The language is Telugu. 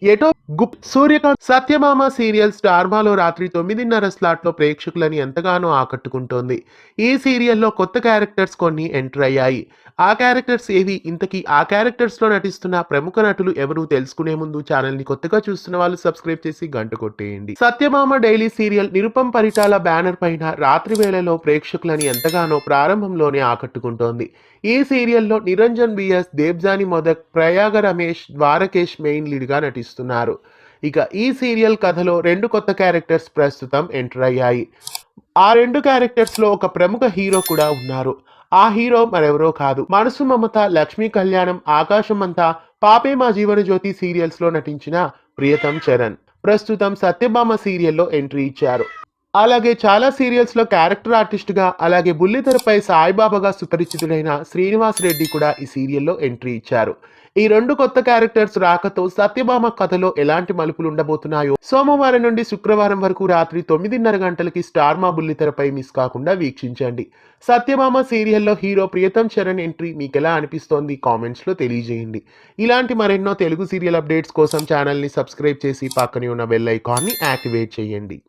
ఎటో సూర్యకాంత్ సత్యభామ సీరియల్ స్టార్మాలో రాత్రి 9:30 స్లాట్లో ప్రేక్షకులని ఎంతగానో ఆకట్టుకుంటోంది. ఈ సీరియల్లో కొత్త క్యారెక్టర్స్ కొన్ని ఎంటర్ అయ్యాయి. ఆ క్యారెక్టర్స్ ఏవి, ఇంతకీ ఆ క్యారెక్టర్స్లో నటిస్తున్న ప్రముఖ నటులు ఎవరు తెలుసుకునే ముందు ఛానల్ని కొత్తగా చూస్తున్న వాళ్ళు సబ్స్క్రైబ్ చేసి గంట కొట్టేయండి. Satyabhama daily serial Nirupam Paritala banner పైన రాత్రి వేళలో ప్రేక్షకులని ఎంతగానో ప్రారంభంలోనే ఆకట్టుకుంటోంది. ఈ సీరియల్లో నిరంజన్ బిఎస్, దేబ్జాని మొదక్, ప్రయాగ రమేష్, ద్వారకేష్ మెయిన్ లీడ్గా నటిస్తున్నారు. ఇక ఈ సీరియల్ కథలో 2 కొత్త క్యారెక్టర్స్ ప్రస్తుతం ఎంటర్ అయ్యాయి. ఆ 2 క్యారెక్టర్స్లో ఒక ప్రముఖ హీరో కూడా ఉన్నారు. ఆ హీరో మరెవరో కాదు, మనసు మమత, లక్ష్మీ కళ్యాణం, ఆకాశం అంతా, పాపే మా జీవన జ్యోతి సీరియల్స్లో నటించిన ప్రియతం చరణ్ ప్రస్తుతం సత్యభామ సీరియల్లో ఎంట్రీ ఇచ్చారు. అలాగే చాలా సీరియల్స్లో క్యారెక్టర్ ఆర్టిస్ట్గా, అలాగే బుల్లితెరపై సాయిబాబాగా సుపరిచితుడైన శ్రీనివాస్ రెడ్డి కూడా ఈ సీరియల్లో ఎంట్రీ ఇచ్చారు. ఈ 2 కొత్త క్యారెక్టర్స్ రాకతో సత్యభామ కథలో ఎలాంటి మలుపులు ఉండబోతున్నాయో సోమవారం నుండి శుక్రవారం వరకు రాత్రి 9:30 గంటలకి స్టార్ మా బుల్లితెరపై మిస్ కాకుండా వీక్షించండి. సత్యభామ సీరియల్లో హీరో ప్రియతం చరణ్ ఎంట్రీ మీకెలా అనిపిస్తోంది కామెంట్స్లో తెలియజేయండి. ఇలాంటి మరెన్నో తెలుగు సీరియల్ అప్డేట్స్ కోసం ఛానల్ని సబ్స్క్రైబ్ చేసి పక్కనే ఉన్న బెల్ ఐకాన్ని యాక్టివేట్ చేయండి.